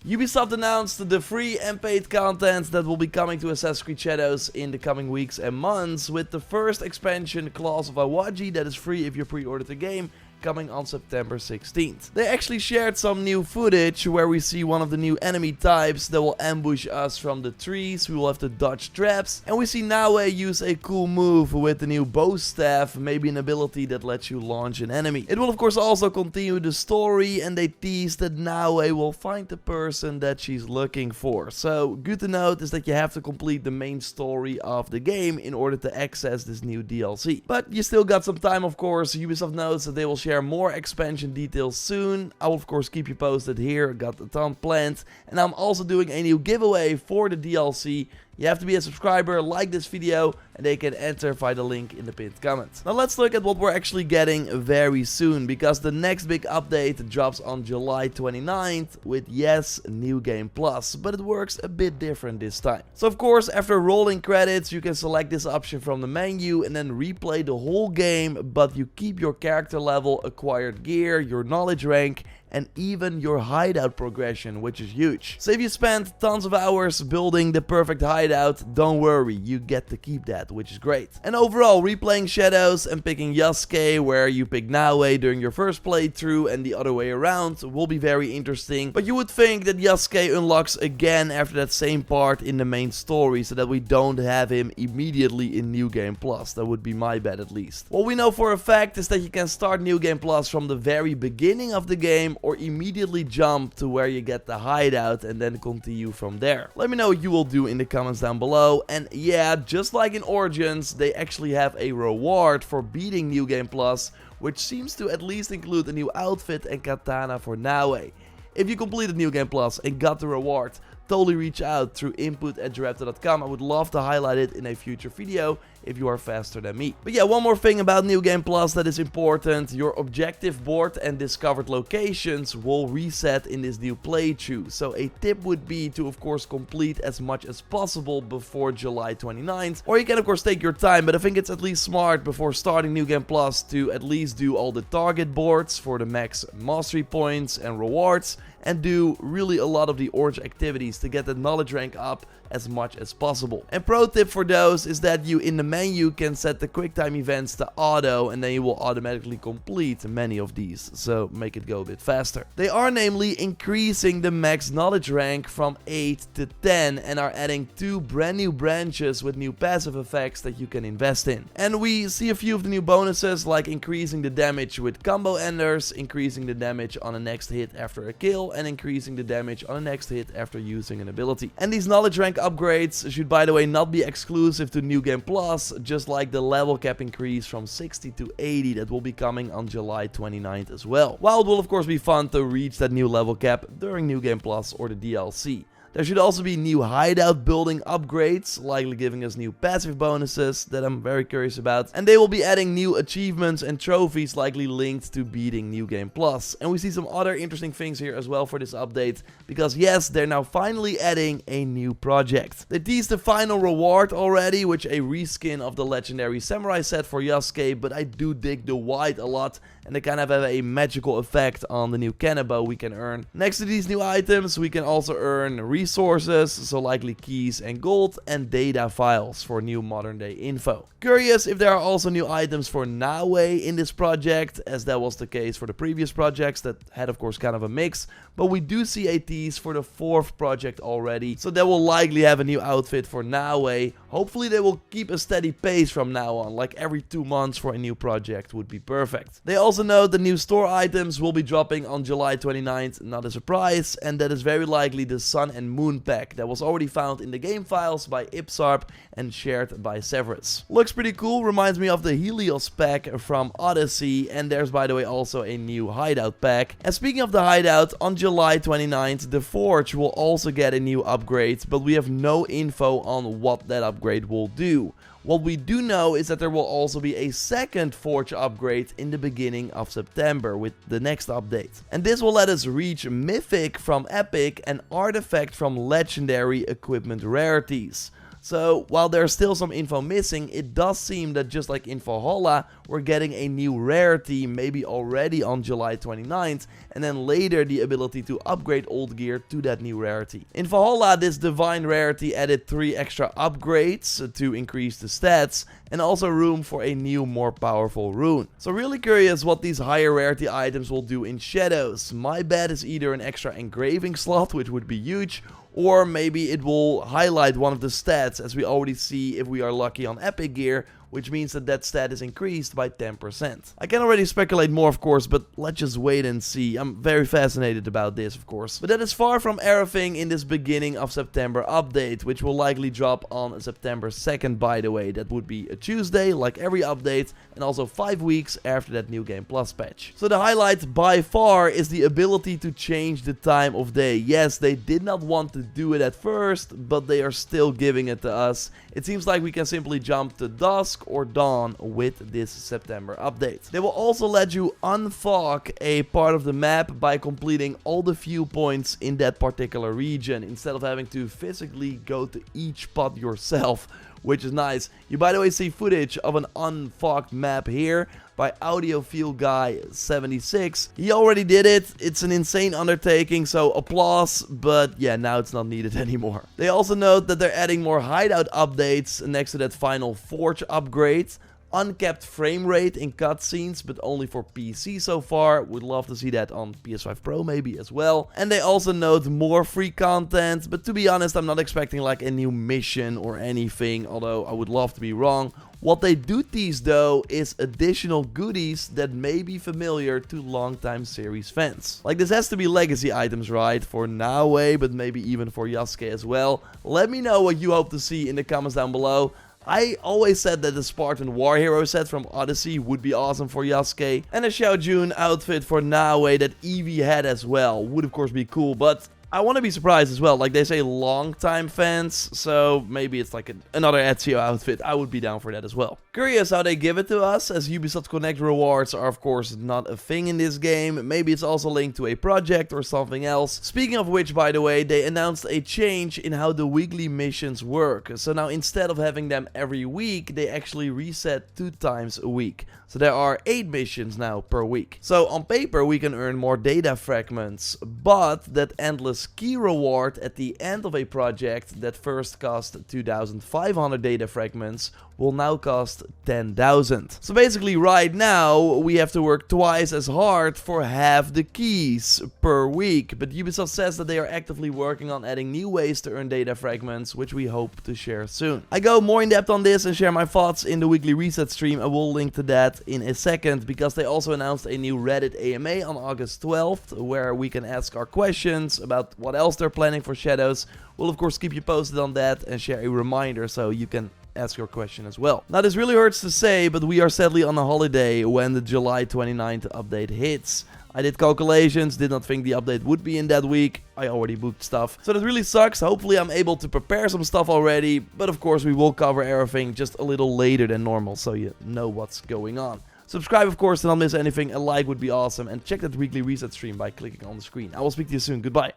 Ubisoft announced the free and paid content that will be coming to Assassin's Creed Shadows in the coming weeks and months, with the first expansion, Claws of Awaji, that is free if you pre-order the game, coming on September 16th. They actually shared some new footage where we see one of the new enemy types that will ambush us from the trees. We will have to dodge traps, and we see Naue use a cool move with the new bow staff, maybe an ability that lets you launch an enemy. It will of course also continue the story, and they tease that Naue will find the person that she's looking for. So good to note is that you have to complete the main story of the game in order to access this new DLC. But you still got some time, of course. Ubisoft notes that they will share more expansion details soon. I will of course keep you posted here, got a ton planned, and I'm also doing a new giveaway for the DLC. You have to be a subscriber, like this video, and they can enter via the link in the pinned comment. Now let's look at what we're actually getting very soon, because the next big update drops on July 29th with, yes, New Game Plus, but it works a bit different this time. So of course, after rolling credits, you can select this option from the menu and then replay the whole game, but you keep your character level, acquired gear, your knowledge rank, and even your hideout progression, which is huge. So if you spend tons of hours building the perfect hideout, don't worry, you get to keep that, which is great. And overall, replaying Shadows and picking Yasuke, where you pick Naue during your first playthrough and the other way around, will be very interesting. But you would think that Yasuke unlocks again after that same part in the main story, so that we don't have him immediately in New Game Plus. That would be my bet at least. What we know for a fact is that you can start New Game Plus from the very beginning of the game, or immediately jump to where you get the hideout and then continue from there. Let me know what you will do in the comments down below. And yeah, just like in Origins, they actually have a reward for beating New Game Plus, which seems to at least include a new outfit and katana for Naue. If you completed New Game Plus and got the reward, totally reach out through input@gearraptor.com. I would love to highlight it in a future video if you are faster than me. But yeah, one more thing about New Game Plus that is important. Your objective board and discovered locations will reset in this new playthrough. So a tip would be to of course complete as much as possible before July 29th. Or you can of course take your time, but I think it's at least smart before starting New Game Plus to at least do all the target boards for the max mastery points and rewards, and do really a lot of the orange activities to get the knowledge rank up as much as possible. And pro tip for those is that you in the menu can set the quick time events to auto, and then you will automatically complete many of these, so make it go a bit faster. They are namely increasing the max knowledge rank from 8 to 10 and are adding 2 brand new branches with new passive effects that you can invest in. And we see a few of the new bonuses, like increasing the damage with combo enders, increasing the damage on a next hit after a kill, and increasing the damage on a next hit after using an ability. And these knowledge rank upgrades should, by the way, not be exclusive to New Game Plus, just like the level cap increase from 60 to 80 that will be coming on July 29th as well. While it will of course be fun to reach that new level cap during New Game Plus or the DLC. There should also be new hideout building upgrades, likely giving us new passive bonuses that I'm very curious about. And they will be adding new achievements and trophies likely linked to beating New Game Plus. And we see some other interesting things here as well for this update, because yes, they're now finally adding a new project. They teased the final reward already, which a reskin of the legendary samurai set for Yasuke, but I do dig the white a lot, and they kind of have a magical effect on the new Kanabo we can earn. Next to these new items, we can also earn resources, so likely keys and gold, and data files for new modern day info. Curious if there are also new items for Naue in this project, as that was the case for the previous projects that had of course kind of a mix, but we do see a tease for the 4th project already, so they will likely have a new outfit for Naue. Hopefully they will keep a steady pace from now on, like every 2 months for a new project would be perfect. They also note the new store items will be dropping on July 29th, not a surprise, and that is very likely the Sun and Moon pack that was already found in the game files by Ipsarp and shared by Severus. Looks pretty cool, reminds me of the Helios pack from Odyssey, and there's by the way also a new hideout pack. And speaking of the hideout, on July 29th the Forge will also get a new upgrade, but we have no info on what that upgrade will do. What we do know is that there will also be a second Forge upgrade in the beginning of September with the next update. And this will let us reach Mythic from Epic and Artifact from Legendary equipment rarities. So while there's still some info missing, it does seem that just like in Valhalla, we're getting a new rarity maybe already on July 29th, and then later the ability to upgrade old gear to that new rarity. In Valhalla, this divine rarity added 3 extra upgrades to increase the stats, and also room for a new, more powerful rune. So really curious what these higher rarity items will do in Shadows. My bet is either an extra engraving slot, which would be huge, or maybe it will highlight one of the stats, as we already see if we are lucky on epic gear, which means that that stat is increased by 10%. I can already speculate more, of course, but let's just wait and see. I'm very fascinated about this, of course. But that is far from everything in this beginning of September update, which will likely drop on September 2nd, by the way. That would be a Tuesday, like every update, and also 5 weeks after that New Game Plus patch. So the highlight by far is the ability to change the time of day. Yes, they did not want to do it at first, but they are still giving it to us. It seems like we can simply jump to dusk or dawn with this September update. They will also let you unfog a part of the map by completing all the viewpoints in that particular region, instead of having to physically go to each spot yourself, which is nice. You, by the way, see footage of an unfogged map here by Audiophile Guy 76. He already did it. It's an insane undertaking, so applause, but yeah, now it's not needed anymore. They also note that they're adding more hideout updates next to that final Forge upgrade. Uncapped frame rate in cutscenes, but only for PC so far. Would love to see that on PS5 Pro maybe as well. And they also note more free content, but to be honest, I'm not expecting like a new mission or anything, although I would love to be wrong. What they do tease though is additional goodies that may be familiar to longtime series fans. Like, this has to be legacy items, right? For Naue, but maybe even for Yasuke as well. Let me know what you hope to see in the comments down below. I always said that the Spartan War Hero set from Odyssey would be awesome for Yasuke, and a Xiao Jun outfit for Naue that Eevee had as well would of course be cool, but I want to be surprised as well. Like, they say long-time fans, so maybe it's like another Ezio outfit. I would be down for that as well. Curious how they give it to us, as Ubisoft Connect rewards are of course not a thing in this game. Maybe it's also linked to a project or something else. Speaking of which, by the way, they announced a change in how the weekly missions work. So now instead of having them every week, they actually reset 2 times a week. So there are 8 missions now per week. So on paper we can earn more data fragments, but that endless key reward at the end of a project that first cost 2,500 data fragments will now cost 10,000. So basically right now we have to work twice as hard for half the keys per week, but Ubisoft says that they are actively working on adding new ways to earn data fragments, which we hope to share soon. I go more in depth on this and share my thoughts in the weekly reset stream. I will link to that in a second, because they also announced a new Reddit AMA on August 12th, where we can ask our questions about what else they're planning for Shadows. We'll of course keep you posted on that and share a reminder so you can ask your question as well. Now, this really hurts to say, but we are sadly on a holiday when the July 29th update hits. I did calculations, did not think the update would be in that week. I already booked stuff, so that really sucks. Hopefully I'm able to prepare some stuff already, but of course we will cover everything just a little later than normal, so you know what's going on. Subscribe, of course, to not miss anything. A like would be awesome, and check that weekly reset stream by clicking on the screen. I will speak to you soon. Goodbye.